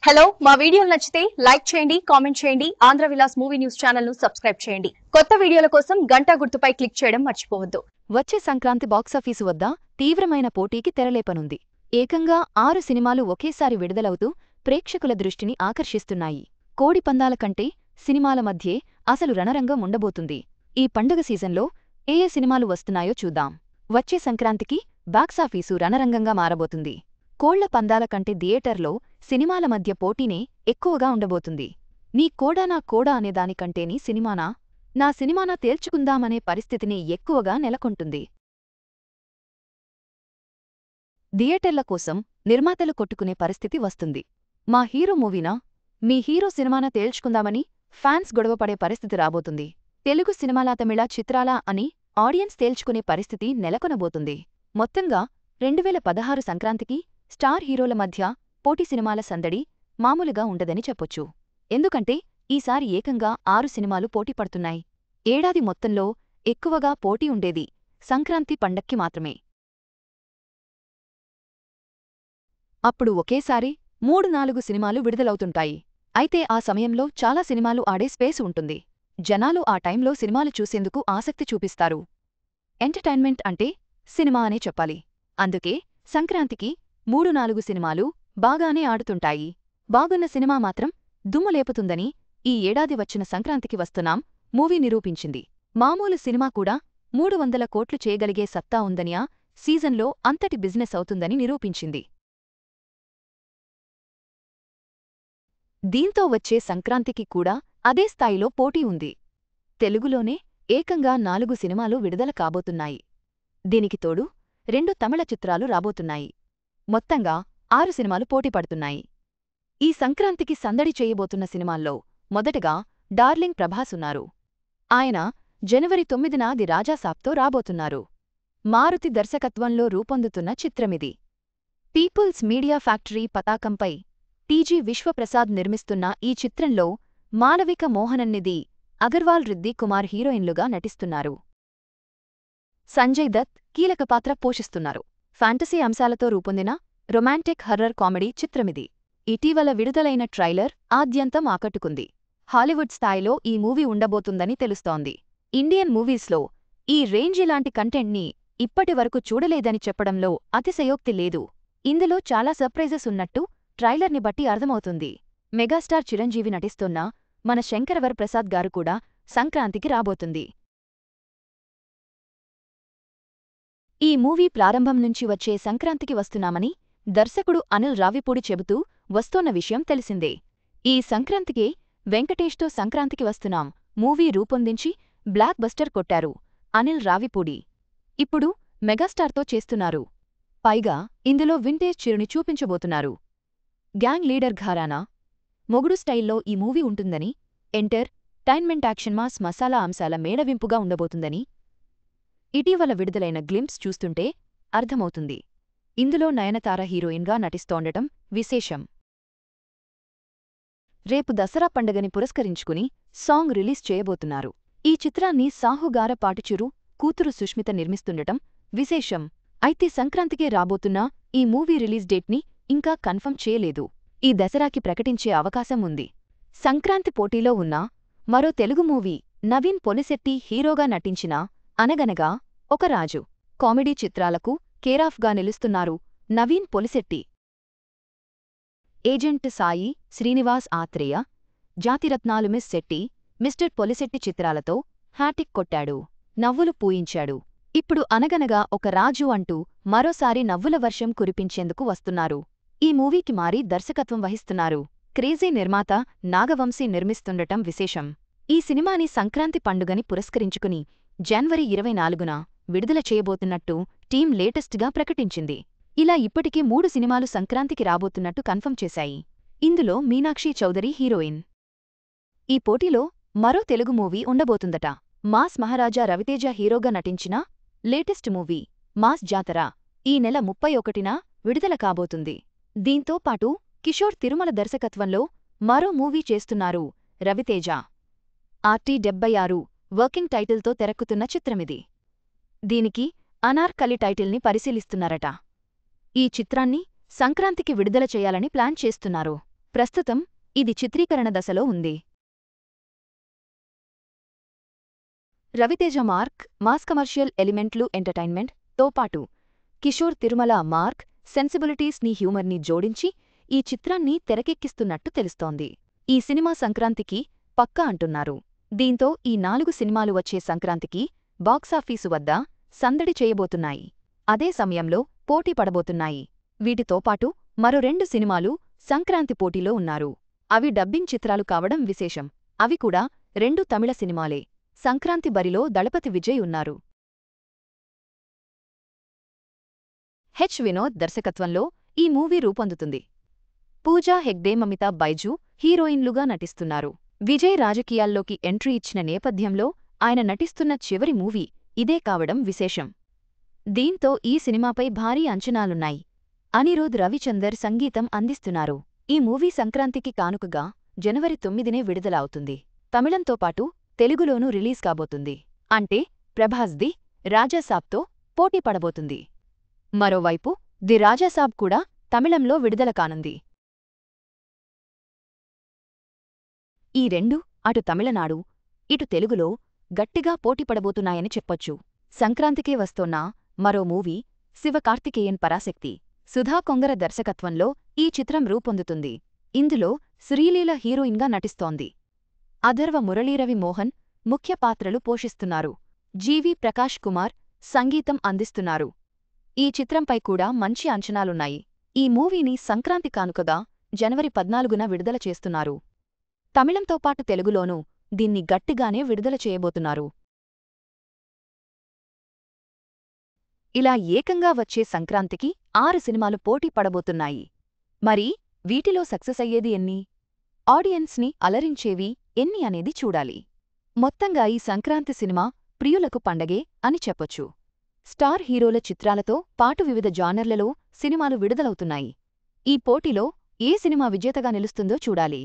Hello మా వీడియోలు నచ్చితే లైక్ చేయండి కామెంట్ చేయండి Andhra Vilas movie news channel ను సబ్స్క్రైబ్ చేయండి కొత్త వీడియోల కోసం గంట గుర్తుపై క్లిక్ చేయడం మర్చిపోవద్దు వచ్చే సంక్రాంతి బాక్సాఫీసు వద్ద తీవ్రమైన పోటీకి తెరలేపనుంది. ఏకంగా 6 సినిమాలు ఒకేసారి విడుదలవుతూ ప్రేక్షకుల దృష్టిని ఆకర్షిస్తున్నాయి. కోడి పందాల కంటే సినిమాల మధ్యే అసలు రణరంగం ఉండబోతుంది. ఈ పండుగ సీజన్లో ఏ సినిమాలు వస్తున్నాయో చూద్దాం. వచ్చే సంక్రాంతికి బాక్సాఫీసు రణరంగంగా మారబోతుంది. కోళ్ల పందాల కంటే థియేటర్లో సినిమాల మధ్య పోటీనే ఎక్కువగా ఉండబోతుంది. నీ కోడా నా కోడా అనేదానికంటేనీ సినిమానా నా సినిమానా తేల్చుకుందామనే పరిస్థితిని ఎక్కువగా నెలకొంటుంది. థియేటర్ల కోసం నిర్మాతలు కొట్టుకునే పరిస్థితి వస్తుంది. మా హీరో మూవీనా మీ హీరో సినిమానా తేల్చుకుందామని ఫ్యాన్స్ గొడవపడే పరిస్థితి రాబోతుంది. తెలుగు సినిమాలా తమిళ చిత్రాలా అని ఆడియన్స్ తేల్చుకునే పరిస్థితి నెలకొనబోతుంది. మొత్తంగా 2016 సంక్రాంతికి స్టార్ హీరోల మధ్య పోటీ సినిమాల సందడి మామూలుగా ఉండదని చెప్పొచ్చు. ఎందుకంటే ఈసారి ఏకంగా 6 సినిమాలు పోటీ పడుతున్నాయి. ఏడాది మొత్తంలో ఎక్కువగా పోటీ ఉండేది సంక్రాంతి పండక్కి మాత్రమే. అప్పుడు ఒకేసారి 3-4 సినిమాలు విడుదలవుతుంటాయి. అయితే ఆ సమయంలో చాలా సినిమాలు ఆడే స్పేస్ ఉంటుంది. జనాలు ఆ టైంలో సినిమాలు చూసేందుకు ఆసక్తి చూపిస్తారు. ఎంటర్టైన్మెంట్ అంటే సినిమా అనే చెప్పాలి. అందుకే సంక్రాంతికి 3-4 సినిమాలు బాగానే ఆడుతుంటాయి. బాగున్న సినిమా మాత్రం దుమ్ము లేపుతుందని ఈ ఏడాది వచ్చిన సంక్రాంతికి వస్తున్నాం మూవీ నిరూపించింది. మామూలు సినిమా కూడా 300 కోట్లు చేయగలిగే సత్తా ఉందని ఆ సీజన్లో అంతటి బిజినెస్ అవుతుందని నిరూపించింది. దీంతో వచ్చే సంక్రాంతికి కూడా అదే స్థాయిలో పోటీ ఉంది. తెలుగులోనే ఏకంగా 4 సినిమాలు విడుదల కాబోతున్నాయి. దీనికి తోడు 2 తమిళ చిత్రాలు రాబోతున్నాయి. మొత్తంగా 6 సినిమాలు పోటీ పడుతున్నాయి. ఈ సంక్రాంతికి సందడి చేయబోతున్న సినిమాల్లో మొదటగా డార్లింగ్ ప్రభాస్ ఉన్నారు. ఆయన జనవరి 9న ది రాజాసాబ్తో రాబోతున్నారు. మారుతి దర్శకత్వంలో రూపొందుతున్న చిత్రమిది. పీపుల్స్ మీడియా ఫ్యాక్టరీ పతాకంపై టీజీ విశ్వప్రసాద్ నిర్మిస్తున్న ఈ చిత్రంలో మాళవిక మోహనన్నిధి అగర్వాల్ రిద్ది కుమార్ హీరోయిన్లుగా నటిస్తున్నారు. సంజయ్ దత్ కీలక పాత్ర పోషిస్తున్నారు. ఫ్యాంటసీ అంశాలతో రూపొందిన రొమాంటిక్ హర్రర్ కామెడీ చిత్రమిది. ఇటీవల విడుదలైన ట్రైలర్ ఆద్యంతం ఆకట్టుకుంది. హాలీవుడ్ స్థాయిలో ఈ మూవీ ఉండబోతుందని తెలుస్తోంది. ఇండియన్ మూవీస్లో ఈ రేంజ్ ఇలాంటి కంటెంట్ని ఇప్పటివరకు చూడలేదని చెప్పడంలో అతిశయోక్తి లేదు. ఇందులో చాలా సర్ప్రైజెస్ ఉన్నట్టు ట్రైలర్ని బట్టి అర్థమవుతుంది. మెగాస్టార్ చిరంజీవి నటిస్తున్న మన శంకరవర్ ప్రసాద్ గారు కూడా సంక్రాంతికి రాబోతుంది. ఈ మూవీ ప్రారంభం నుంచి వచ్చే సంక్రాంతికి వస్తున్నామని దర్శకుడు అనిల్ రావిపూడి చెబుతూ వస్తోన్న విషయం తెలిసిందే. ఈ సంక్రాంతికే వెంకటేష్తో సంక్రాంతికి వస్తున్నాం మూవీ రూపొందించి బ్లాక్ బస్టర్ కొట్టారు అనిల్ రావిపూడి. ఇప్పుడు మెగాస్టార్తో చేస్తున్నారు. పైగా ఇందులో వింటేజ్ చిరుని చూపించబోతున్నారు. గ్యాంగ్ లీడర్ ఘరానా మొగుడు స్టైల్లో ఈ మూవీ ఉంటుందని, ఎంటర్టైన్మెంట్ యాక్షన్ మాస్ మసాలా అంశాల మేళవింపుగా ఉండబోతుందని ఇటీవల విడుదలైన గ్లింప్స్ చూస్తుంటే అర్థమవుతుంది. ఇందులో నయనతార హీరోయిన్గా నటిస్తోండటం విశేషం. రేపు దసరా పండగని పురస్కరించుకుని సాంగ్ రిలీజ్ చేయబోతున్నారు. ఈ చిత్రాన్ని సాహుగార పాటిచురు కూతురు సుష్మిత నిర్మిస్తుండటం విశేషం. అయితే సంక్రాంతికే రాబోతున్న ఈ మూవీ రిలీజ్ డేట్ని ఇంకా కన్ఫర్మ్ చేయలేదు. ఈ దసరాకి ప్రకటించే అవకాశం ఉంది. సంక్రాంతి పోటీలో ఉన్న మరో తెలుగు మూవీ నవీన్ పొలిశెట్టి హీరోగా నటించిన అనగనగా ఒక రాజు కామెడీ చిత్రాలకు కేరాఫ్గా నిలుస్తున్నారు నవీన్ పొలిశెట్టి. ఏజెంట్ సాయి శ్రీనివాస్ ఆత్రేయ, జాతిరత్నాలు మిస్ శెట్టి, మిస్టర్ పొలిశెట్టి చిత్రాలతో హ్యాటిక్ కొట్టాడు, నవ్వులు పూయించాడు. ఇప్పుడు అనగనగా ఒక రాజు అంటూ మరోసారి నవ్వుల వర్షం కురిపించేందుకు వస్తున్నారు. ఈ మూవీకి మారి దర్శకత్వం వహిస్తున్నారు క్రేజీ నిర్మాత నాగవంశీ నిర్మిస్తుండటం విశేషం. ఈ సినిమాని సంక్రాంతి పండుగని పురస్కరించుకుని జనవరి 24న విడుదల చేయబోతున్నట్టు టీం లేటెస్ట్గా ప్రకటించింది. ఇలా ఇప్పటికే 3 సినిమాలు సంక్రాంతికి రాబోతున్నట్టు కన్ఫర్మ్ చేశాయి. ఇందులో మీనాక్షి చౌదరి హీరోయిన్. ఈ పోటీలో మరో తెలుగు మూవీ ఉండబోతుందట. మాస్ మహారాజా రవితేజ హీరోగా నటించిన లేటెస్ట్ మూవీ మాస్ జాతర ఈ నెల 31న విడుదల కాబోతుంది. దీంతో పాటు కిషోర్ తిరుమల దర్శకత్వంలో మరో మూవీ చేస్తున్నారు రవితేజ. RT-76 వర్కింగ్ టైటిల్తో తెరక్కుతున్న చిత్రమిది. దీనికి అనార్కలి టైటిల్ని పరిశీలిస్తున్నారట. ఈ చిత్రాన్ని సంక్రాంతికి విడుదల చేయాలని ప్లాన్ చేస్తున్నారు. ప్రస్తుతం ఇది చిత్రీకరణ దశలో ఉంది. రవితేజ మాస్ కమర్షియల్ ఎలిమెంట్లు ఎంటర్టైన్మెంట్ తో పాటు కిషోర్ తిరుమల సెన్సిబిలిటీస్ ని హ్యూమర్ని జోడించి ఈ చిత్రాన్ని తెరకెక్కిస్తున్నట్టు తెలుస్తోంది. ఈ సినిమా సంక్రాంతికి పక్కా అంటున్నారు. దీంతో ఈ 4 సినిమాలు వచ్చే సంక్రాంతికి బాక్సాఫీసు వద్ద సందడి చేయబోతున్నాయి. అదే సమయంలో పోటీ పడబోతున్నాయి. వీటితో పాటు మరో 2 సినిమాలు సంక్రాంతి పోటీలో ఉన్నారు. అవి డబ్బింగ్ చిత్రాలు కావడం విశేషం. అవి కూడా 2 తమిళ సినిమాలే. సంక్రాంతి బరిలో దళపతి విజయ్ ఉన్నారు. వినోద్ దర్శకత్వంలో ఈ మూవీ రూపొందుతుంది. పూజా హెగ్డే, మమితా బైజూ హీరోయిన్లుగా నటిస్తున్నారు. విజయ్ రాజకీయాల్లోకి ఎంట్రీ ఇచ్చిన నేపథ్యంలో ఆయన నటిస్తున్న చివరి మూవీ ఇదే కావడం విశేషం. దీంతో ఈ సినిమాపై భారీ అంచనాలున్నాయి. అనిరుద్ రవిచందర్ సంగీతం అందిస్తున్నారు. ఈ మూవీ సంక్రాంతికి కానుకగా జనవరి 9నే విడుదల అవుతుంది. తమిళంతో పాటు తెలుగులోనూ రిలీజ్ కాబోతుంది. అంటే ప్రభాస్ది రాజాసాబ్తో పోటీ పడబోతుంది. మరోవైపు ది రాజాసాబ్ కూడా తమిళంలో విడుదల కానుంది. ఈ 2 అటు తమిళనాడు, ఇటు తెలుగులో గట్టిగా పోటీపడబోతున్నాయని చెప్పొచ్చు. సంక్రాంతికే వస్తోన్న మరో మూవీ శివకార్తికేయన్ పరాశక్తి. సుధా కొంగర దర్శకత్వంలో ఈ చిత్రం రూపొందుతుంది. ఇందులో శ్రీలీల హీరోయిన్గా నటిస్తోంది. అథర్వ మురళీరవి మోహన్ ముఖ్య పాత్రలు పోషిస్తున్నారు. జీవి ప్రకాష్ కుమార్ సంగీతం అందిస్తున్నారు. ఈ చిత్రంపై కూడా మంచి అంచనాలున్నాయి. ఈ మూవీని సంక్రాంతి కానుకగా జనవరి 14న విడుదల చేస్తున్నారు. తమిళంతో పాటు తెలుగులోనూ దీన్ని గట్టిగానే విడుదల చేయబోతున్నారు. ఇలా ఏకంగా వచ్చే సంక్రాంతికి 6 సినిమాలు పోటీ పడబోతున్నాయి. మరి వీటిలో సక్సెస్ అయ్యేది ఎన్ని? ఆడియన్స్ని అలరించేవి ఎన్ని అనేది చూడాలి. మొత్తంగా ఈ సంక్రాంతి సినిమా ప్రియులకు పండగే అని చెప్పొచ్చు. స్టార్ హీరోల చిత్రాలతో పాటు వివిధ జానర్లలో సినిమాలు విడుదలవుతున్నాయి. ఈ పోటీలో ఏ సినిమా విజేతగా నిలుస్తుందో చూడాలి.